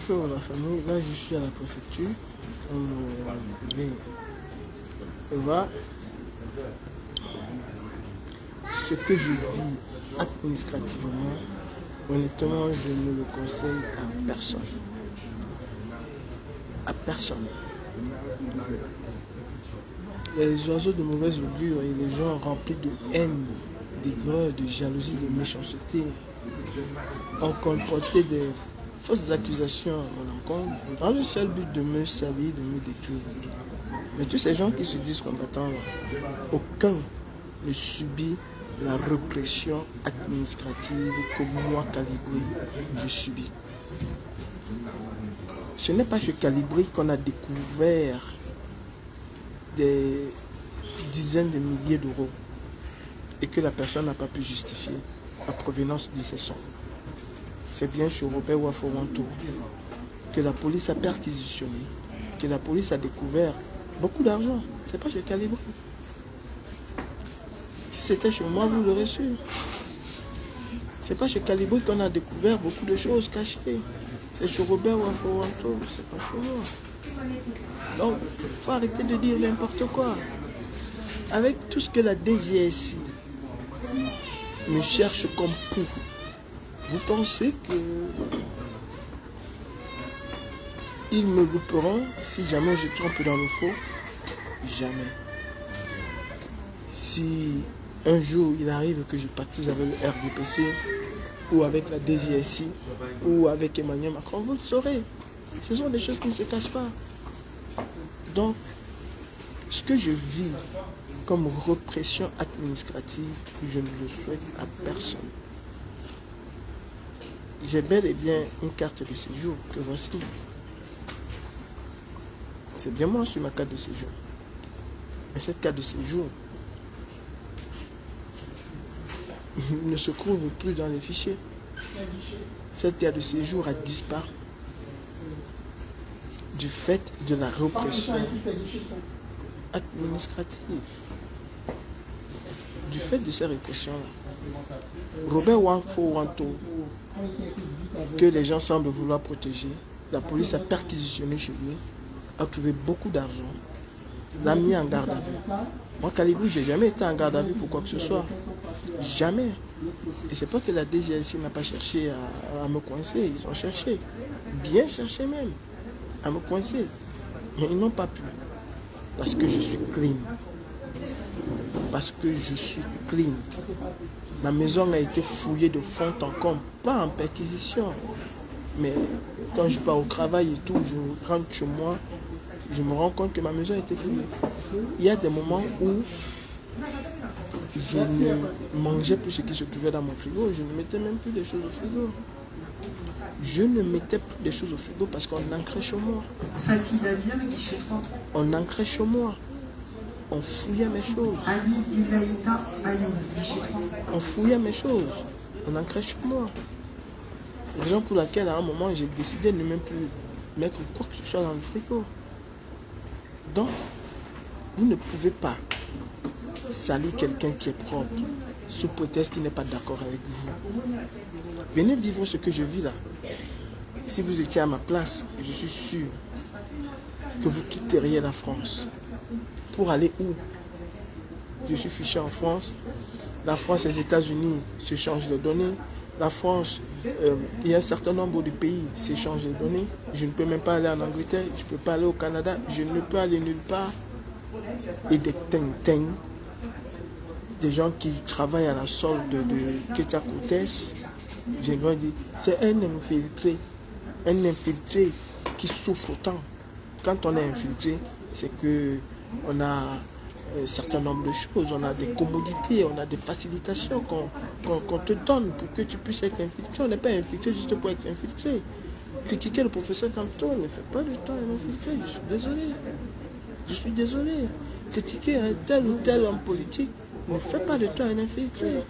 Bonjour la famille, là je suis à la préfecture. Voilà ce que je vis administrativement. Honnêtement, je ne le conseille à personne. À personne. Les oiseaux de mauvaise augure et les gens remplis de haine, d'aigreur, de jalousie, de méchanceté ont colporté des fausses accusations à mon encontre dans le seul but de me salir, de me décrire. Mais tous ces gens qui se disent combattants, aucun ne subit la répression administrative que moi, Calibri, je subis. Ce n'est pas chez Calibri qu'on a découvert des dizaines de milliers d'euros et que la personne n'a pas pu justifier la provenance de ces sommes. C'est bien chez Robert Waforanto que la police a perquisitionné, que la police a découvert beaucoup d'argent. C'est pas chez Calibri. Si c'était chez moi, vous l'aurez su. C'est pas chez Calibri qu'on a découvert beaucoup de choses cachées. C'est chez Robert Waforanto, c'est pas chez moi. Donc, il faut arrêter de dire n'importe quoi. Avec tout ce que la DGSI me cherche comme pou, vous pensez que ils me louperont si jamais je trompe dans le faux? Jamais. Si un jour il arrive que je partise avec le RDPC ou avec la DGSI ou avec Emmanuel Macron, vous le saurez. Ce sont des choses qui ne se cachent pas. Donc, ce que je vis comme répression administrative, je ne le souhaite à personne. J'ai bel et bien une carte de séjour que voici. C'est bien moi sur ma carte de séjour. Mais cette carte de séjour ne se trouve plus dans les fichiers. Cette carte de séjour a disparu du fait de la répression administrative. Du fait de ces répressions-là. Robert Waforanto, que les gens semblent vouloir protéger, la police a perquisitionné chez lui, a trouvé beaucoup d'argent, l'a mis en garde à vue. Moi, Calibri, je n'ai jamais été en garde à vue pour quoi que ce soit. Jamais. Et c'est pas que la DGSI n'a pas cherché à me coincer. Ils ont cherché, bien cherché même, à me coincer. Mais ils n'ont pas pu. Parce que je suis clean. Parce que je suis clean. Ma maison a été fouillée de fond en comble, pas en perquisition. Mais quand je pars au travail et tout, je rentre chez moi, je me rends compte que ma maison a été fouillée. Il y a des moments où je ne mangeais plus ce qui se trouvait dans mon frigo, je ne mettais même plus des choses au frigo. Je ne mettais plus des choses au frigo parce qu'on ancrait chez moi. On ancrait chez moi. On fouillait mes choses. On fouillait mes choses. On ancrait chez moi. Raison pour laquelle à un moment j'ai décidé de ne même plus mettre quoi que ce soit dans le frigo. Donc, vous ne pouvez pas salir quelqu'un qui est propre sous prétexte qu'il n'est pas d'accord avec vous. Venez vivre ce que je vis là. Si vous étiez à ma place, je suis sûr que vous quitteriez la France. Pour aller où? Je suis fiché en France. La France et les États-Unis s'échangent les données. La France, il y a un certain nombre de pays s'échangent les données. Je ne peux même pas aller en Angleterre, je ne peux pas aller au Canada, je ne peux aller nulle part. Et des ting-ting, des gens qui travaillent à la solde de Ketia Cortez, viendront dire, c'est un infiltré qui souffre autant. Quand on est infiltré, c'est que on a un certain nombre de choses, on a des commodités, on a des facilitations qu'on te donne pour que tu puisses être infiltré. On n'est pas infiltré juste pour être infiltré. Critiquer le professeur Canton ne fait pas du temps un infiltré, je suis désolé. Je suis désolé. Critiquer un tel ou tel homme politique ne fait pas de toi un infiltré.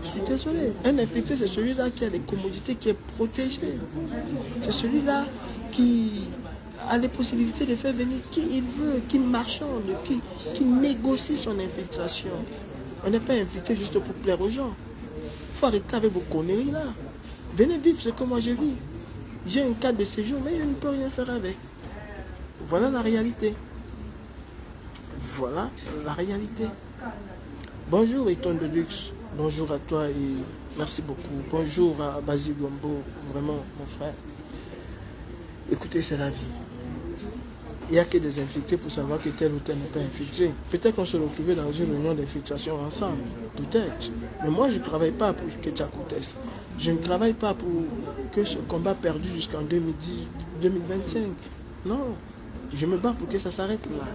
Je suis désolé. Un infiltré, c'est celui-là qui a des commodités, qui est protégé. C'est celui-là qui a les possibilités de faire venir qui il veut, qui marchande, qui négocie son infiltration. On n'est pas infiltré juste pour plaire aux gens. Il faut arrêter avec vos conneries là. Venez vivre ce que moi je vis. J'ai un cadre de séjour, mais je ne peux rien faire avec. Voilà la réalité. Voilà la réalité. Bonjour Eton de Luxe. Bonjour à toi et merci beaucoup. Bonjour à Basile Gombo. Vraiment, mon frère. Écoutez, c'est la vie. Il n'y a que des infiltrés pour savoir que tel ou tel n'est pas infiltré. Peut-être qu'on se retrouvait dans une réunion d'infiltration ensemble. Peut-être. Mais moi, je ne travaille pas pour que Tchakoutès. Je ne travaille pas pour que ce combat perdu jusqu'en 2025. Non. Je me bats pour que ça s'arrête là.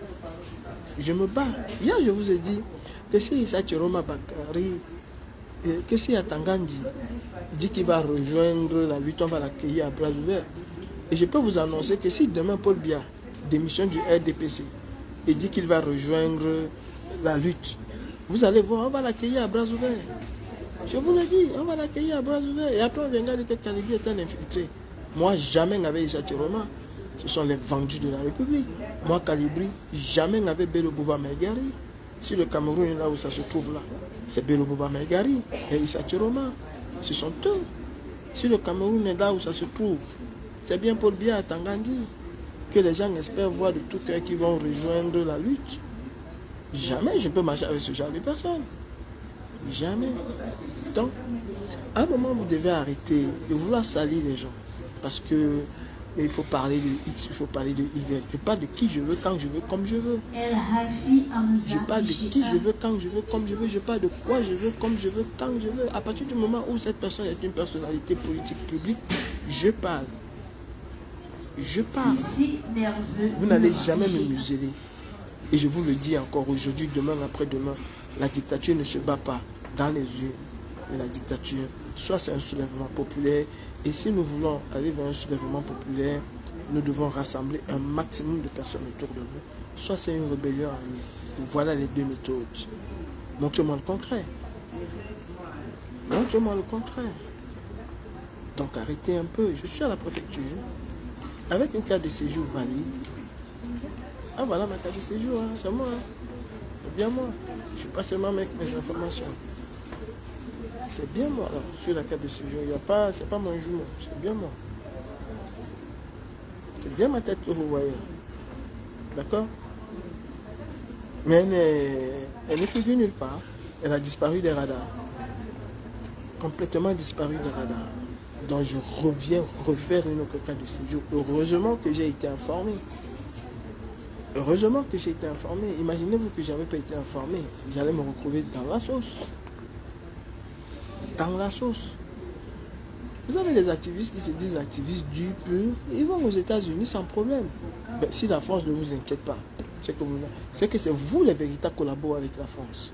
Je me bats. Hier, je vous ai dit que si Issa Chiroma Bakari, que si Atangandi dit qu'il va rejoindre la lutte, on va l'accueillir à bras ouverts. Et je peux vous annoncer que si demain Paul Biya démissionne du RDPC et dit qu'il va rejoindre la lutte, vous allez voir, on va l'accueillir à bras ouverts. Je vous le dis, on va l'accueillir à bras ouverts. Et après, on viendra dire que Kalibri est un infiltré. Moi, jamais n'avais Issa Chiroma. Ce sont les vendus de la République. Moi, Kalibri, jamais n'avais Bello Bouba Maïgari. Si le Cameroun est là où ça se trouve là, c'est Bello Bouba Maïgari et Issa Chiroma. Ce sont eux. Si le Cameroun est là où ça se trouve, c'est bien Paul Biya à Tangandi que les gens espèrent voir de tout cœur qu'ils vont rejoindre la lutte. Jamais je peux marcher avec ce genre de personnes. Jamais. Donc, à un moment, vous devez arrêter de vouloir salir les gens. Parce que il faut parler de X, il faut parler de Y. Je parle de qui je veux, quand je veux, comme je veux. Je parle de qui je veux, quand je veux, comme je veux. Je parle de quoi je veux, comme je veux, quand je veux. À partir du moment où cette personne est une personnalité politique publique, je parle. Je parle. Vous n'allez jamais me museler. Et je vous le dis encore aujourd'hui, demain, après-demain, la dictature ne se bat pas dans les yeux. Mais la dictature, soit c'est un soulèvement populaire, et si nous voulons aller vers un soulèvement populaire, nous devons rassembler un maximum de personnes autour de nous. Soit c'est une rébellion armée. Voilà les deux méthodes. Montrez-moi le contraire. Montrez-moi le contraire. Donc arrêtez un peu. Je suis à la préfecture avec une carte de séjour valide. Ah voilà ma carte de séjour, hein. C'est moi. Hein. C'est bien moi. Je ne suis pas seulement avec mes informations. C'est bien moi, là, sur la carte de séjour. Il y a pas, c'est pas mon jumeau, c'est bien moi. C'est bien ma tête que vous voyez. D'accord? Mais elle n'est plus nulle part. Elle a disparu des radars. Complètement disparu des radars. Donc je reviens refaire une autre carte de séjour. Heureusement que j'ai été informé. Heureusement que j'ai été informé. Imaginez-vous que je n'avais pas été informé. J'allais me retrouver dans la sauce. Dans la sauce. Vous avez les activistes qui se disent activistes du pur, ils vont aux États-Unis sans problème. Ben, si la France ne vous inquiète pas, c'est que c'est vous les véritables collaborateurs avec la France.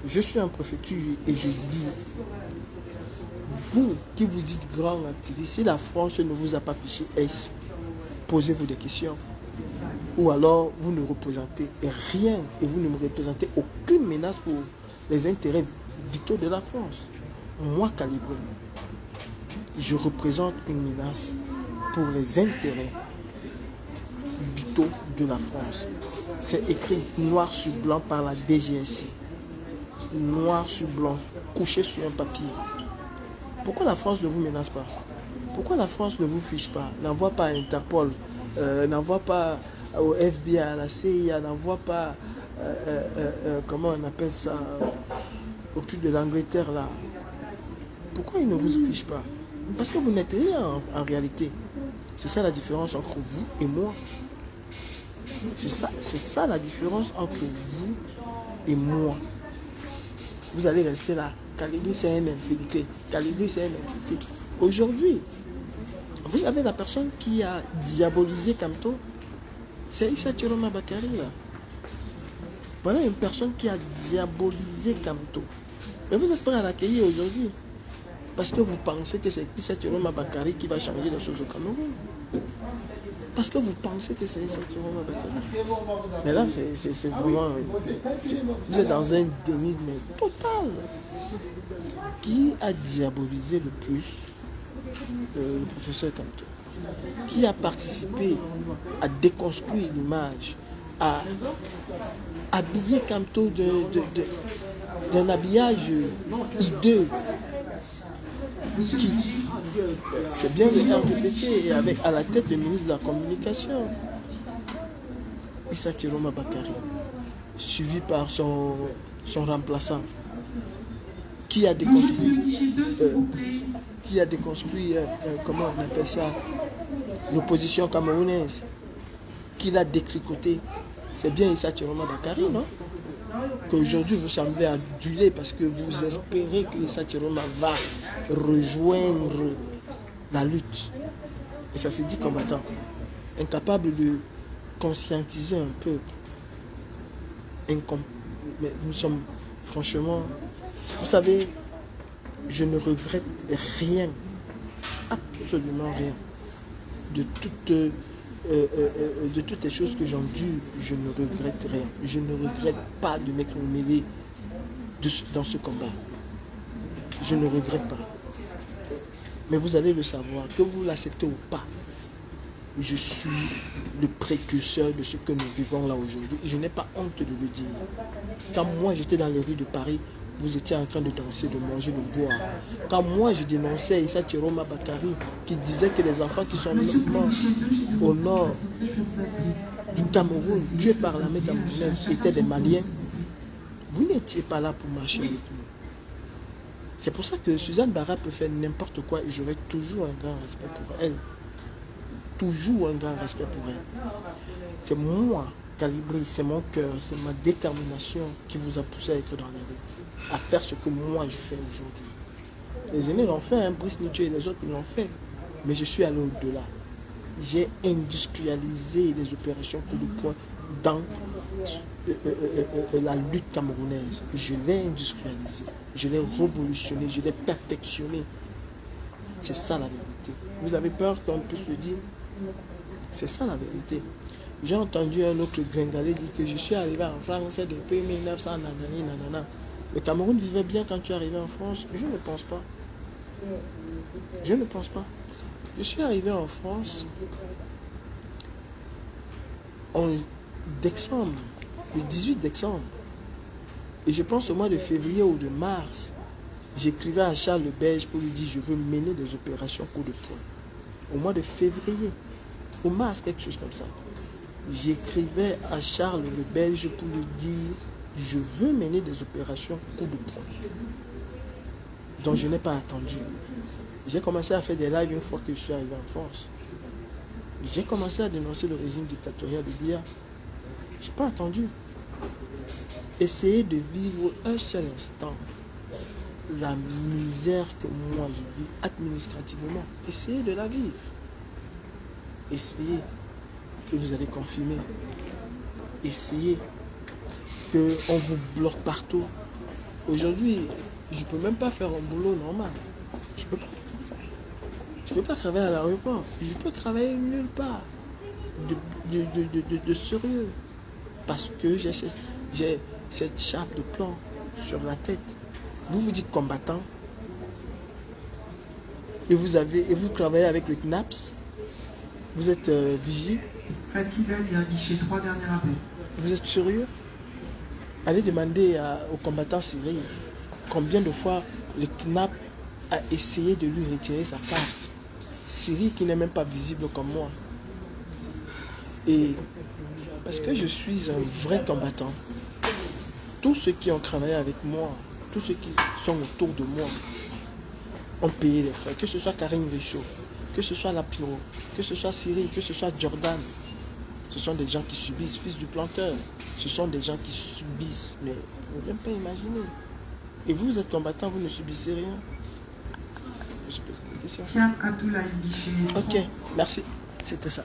Je suis en préfecture et je dis, vous qui vous dites grand activiste, si la France ne vous a pas fiché S, posez-vous des questions. Ou alors vous ne représentez rien et vous ne me représentez aucune menace pour les intérêts vitaux de la France. Moi, Kalibri, je représente une menace pour les intérêts vitaux de la France. C'est écrit noir sur blanc par la DGSI. Noir sur blanc, couché sur un papier. Pourquoi la France ne vous menace pas? Pourquoi la France ne vous fiche pas? N'envoie pas à Interpol, n'envoie pas au FBI, à la CIA, n'envoie pas, comment on appelle ça, au plus de l'Angleterre là. Pourquoi ils ne vous fichent pas? Parce que vous n'êtes rien en réalité. C'est ça la différence entre vous et moi. C'est ça la différence entre vous et moi. Vous allez rester là. Kalibri c'est un infiltré. Kalibri c'est un infiltré. Aujourd'hui, vous savez la personne qui a diabolisé Kamto, c'est Issa Chiroma Bakari là. Voilà une personne qui a diabolisé Kamto. Mais vous êtes prêt à l'accueillir aujourd'hui. Parce que vous pensez que c'est Issa Chiroma Bakari qui va changer les choses au Cameroun. Parce que vous pensez que c'est Issa Chiroma Bakari. Mais là, c'est vraiment... vous êtes dans un déni total. Qui a diabolisé le plus le professeur Kamto? Qui a participé à déconstruire l'image, à habiller Kamto d'un habillage hideux? C'est bien le RDPC et avec à la tête le ministre de la Communication, Issa Chiroma Bakari, suivi par son remplaçant, qui a déconstruit, comment on appelle ça, l'opposition camerounaise, qui l'a décricoté. C'est bien Issa Chiroma Bakari, non? Qu'aujourd'hui vous semblez aduler parce que vous espérez que Issa Chiroma va rejoindre la lutte. Et ça se dit combattant, incapable de conscientiser un peu. Mais nous sommes franchement, vous savez, je ne regrette rien, absolument rien, de toutes les choses que j'endure. Je ne regrette rien. Je ne regrette pas de m'être mêlé dans ce combat. Je ne regrette pas. Mais vous allez le savoir, que vous l'acceptez ou pas, je suis le précurseur de ce que nous vivons là aujourd'hui. Je n'ai pas honte de le dire. Quand moi j'étais dans les rues de Paris, vous étiez en train de danser, de manger, de boire. Quand moi je dénonçais Issa Chiroma Bakari qui disait que les enfants qui sont morts au nord du Cameroun, tués par l'armée camerounaise, étaient des Maliens, vous n'étiez pas là pour marcher avec nous. C'est pour ça que Suzanne Bara peut faire n'importe quoi et j'aurai toujours un grand respect pour elle. Toujours un grand respect pour elle. C'est moi, Calibri, c'est mon cœur, c'est ma détermination qui vous a poussé à être dans les rues, à faire ce que moi je fais aujourd'hui. Les aînés l'ont fait, Brice Nietzsche et les autres l'ont fait, mais je suis allé au-delà. J'ai industrialisé les opérations coup de poing dans la lutte camerounaise. Je l'ai industrialisé, je l'ai révolutionné, je l'ai perfectionné. C'est ça la vérité. Vous avez peur qu'on puisse le dire? C'est ça la vérité. J'ai entendu un autre gringalé dire que je suis arrivé en France depuis 1900, nanana. Le Cameroun vivait bien quand tu es arrivé en France? Je ne pense pas. Je ne pense pas. Je suis arrivé en France en décembre, le 18 décembre. Et je pense au mois de février ou de mars, j'écrivais à Charles le Belge pour lui dire je veux mener des opérations coup de poing. Au mois de février, ou mars, quelque chose comme ça. J'écrivais à Charles le Belge pour lui dire je veux mener des opérations coup de poing. Donc je n'ai pas attendu. J'ai commencé à faire des lives une fois que je suis arrivé en France. J'ai commencé à dénoncer le régime dictatorial de Biya. Je n'ai pas attendu. Essayez de vivre un seul instant la misère que moi je vis administrativement. Essayez de la vivre. Essayez et vous allez confirmer. Essayez qu'on vous bloque partout. Aujourd'hui, je ne peux même pas faire un boulot normal. Je peux pas. Je ne peux pas travailler à l'aéroport. Je peux travailler nulle part de sérieux. Parce que j'ai cette chape de plomb sur la tête. Vous vous dites combattant. Et vous travaillez avec le CNAPS. Vous êtes vigile. Fatiga, guichet, 3 derniers appels. Vous êtes sérieux? Allez demander aux combattants syriens combien de fois le CNAP a essayé de lui retirer sa carte. Syrie qui n'est même pas visible comme moi. Et parce que je suis un vrai combattant, tous ceux qui ont travaillé avec moi, tous ceux qui sont autour de moi, ont payé les frais. Que ce soit Karine Richaud, que ce soit Lapiro, que ce soit Syrie, que ce soit Jordan. Ce sont des gens qui subissent, fils du planteur. Ce sont des gens qui subissent, mais vous ne pouvez même pas imaginer. Et vous êtes combattant, vous ne subissez rien. Je pose des questions. Tiens, Abdoulaye Guichet. Ok, merci. C'était ça.